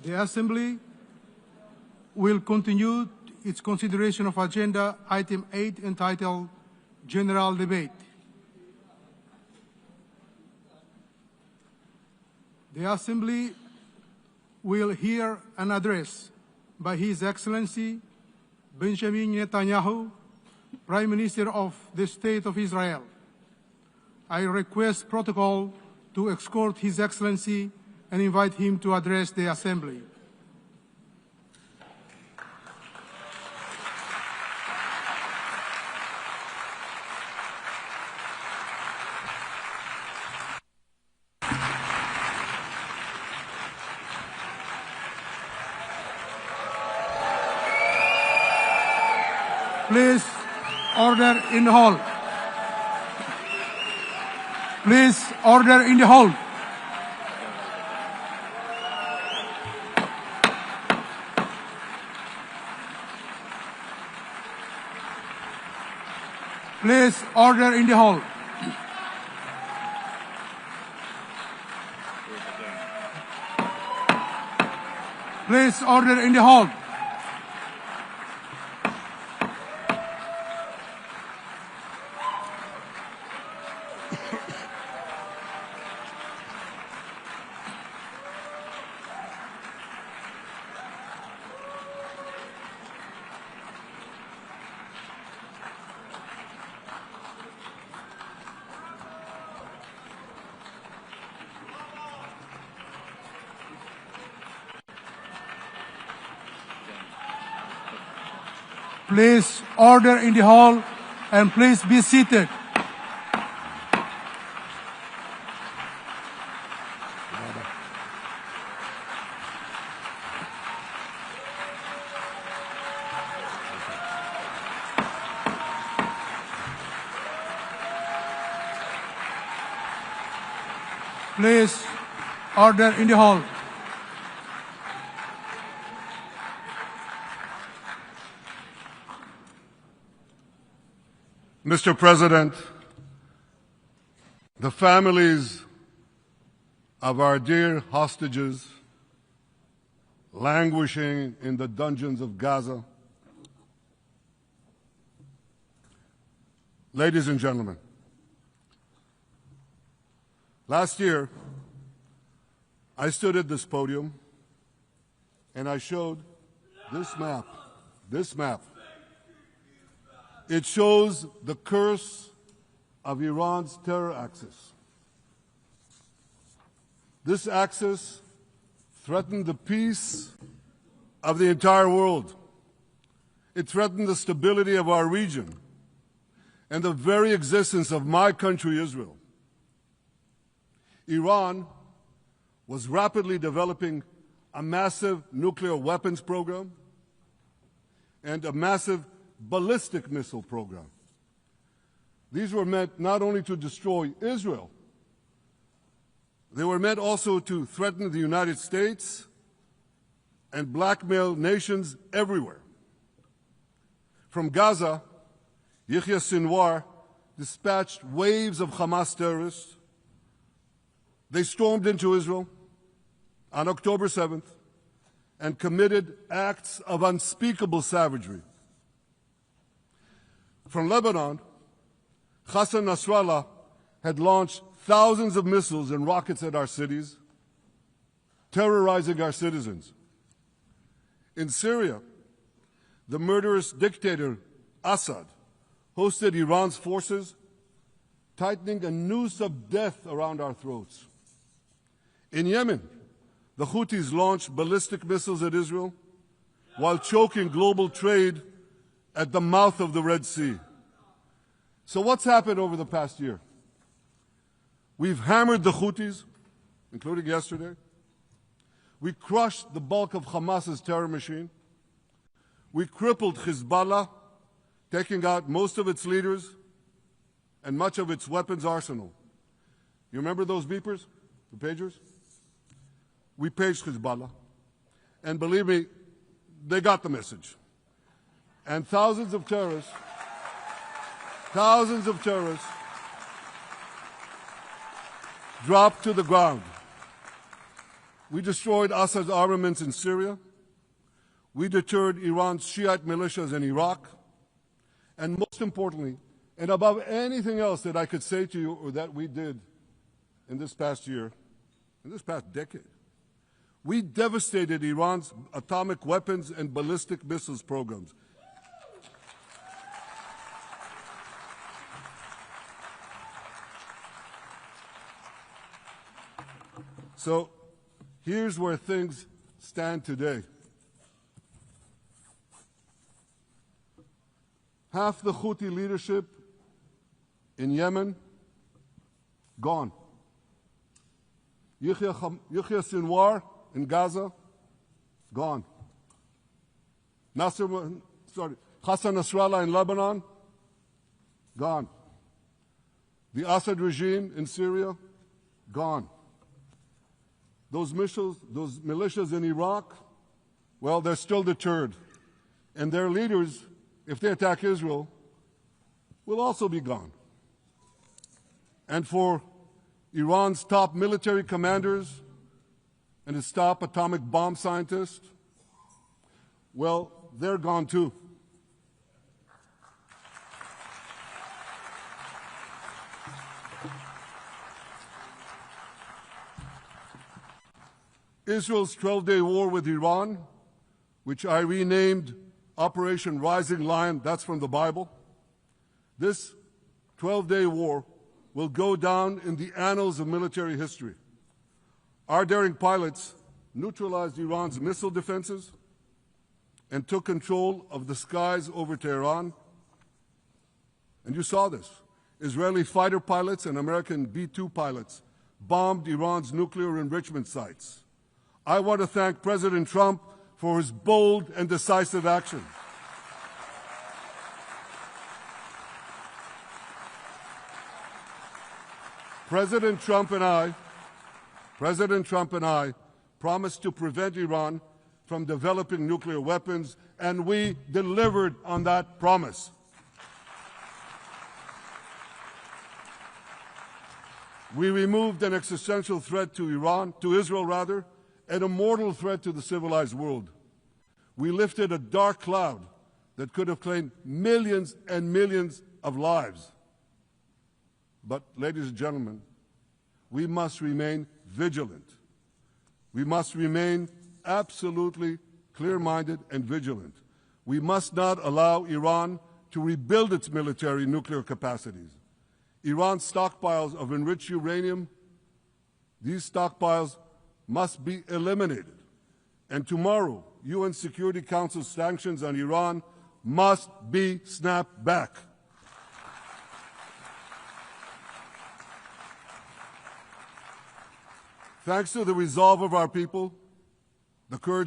The Assembly will continue its consideration of Agenda Item 8 entitled General Debate. The Assembly will hear an address by His Excellency Benjamin Netanyahu, Prime Minister of the State of Israel. I request protocol to escort His Excellency and invite him to address the Assembly. Please, order in the hall. Please, order in the hall. Please, order in the hall. Please, order in the hall. Please, order in the hall, and please be seated. Please, order in the hall. Mr. President, the families of our dear hostages languishing in the dungeons of Gaza, ladies and gentlemen, last year I stood at this podium and I showed this map. It shows the curse of Iran's terror axis. This axis threatened the peace of the entire world. It threatened the stability of our region and the very existence of my country, Israel. Iran was rapidly developing a massive nuclear weapons program and a massive ballistic missile program. These were meant not only to destroy Israel, they were meant also to threaten the United States and blackmail nations everywhere. From Gaza, Yahya Sinwar dispatched waves of Hamas terrorists. They stormed into Israel on October 7th and committed acts of unspeakable savagery. From Lebanon, Hassan Nasrallah had launched thousands of missiles and rockets at our cities, terrorizing our citizens. In Syria, the murderous dictator Assad hosted Iran's forces, tightening a noose of death around our throats. In Yemen, the Houthis launched ballistic missiles at Israel while choking global trade at the mouth of the Red Sea. So what's happened over the past year? We've hammered the Houthis, including yesterday. We crushed the bulk of Hamas's terror machine. We crippled Hezbollah, taking out most of its leaders and much of its weapons arsenal. You remember those beepers, the pagers? We paged Hezbollah, and believe me, they got the message. And thousands of terrorists dropped to the ground. We destroyed Assad's armaments in Syria. We deterred Iran's Shiite militias in Iraq. And most importantly, and above anything else that I could say to you or that we did in this past year, in this past decade, we devastated Iran's atomic weapons and ballistic missiles programs. So here's where things stand today. Half the Houthi leadership in Yemen, gone. Yahya Sinwar in Gaza, gone. Hassan Nasrallah in Lebanon, gone. The Assad regime in Syria, gone. Those militias in Iraq, well, they're still deterred. And their leaders, if they attack Israel, will also be gone. And for Iran's top military commanders and its top atomic bomb scientists, well, they're gone too. Israel's 12-day war with Iran, which I renamed Operation Rising Lion, that's from the Bible. This 12-day war will go down in the annals of military history. Our daring pilots neutralized Iran's missile defenses and took control of the skies over Tehran. And you saw this. Israeli fighter pilots and American B-2 pilots bombed Iran's nuclear enrichment sites. I want to thank President Trump for his bold and decisive action. President Trump and I promised to prevent Iran from developing nuclear weapons, and we delivered on that promise. We removed an existential threat to Israel, and a mortal threat to the civilized world. We lifted a dark cloud that could have claimed millions and millions of lives. But, ladies and gentlemen, we must remain vigilant. We must remain absolutely clear-minded and vigilant. We must not allow Iran to rebuild its military nuclear capacities. Iran's stockpiles of enriched uranium, these stockpiles must be eliminated. And tomorrow, UN Security Council sanctions on Iran must be snapped back. Thanks to the resolve of our people, the courage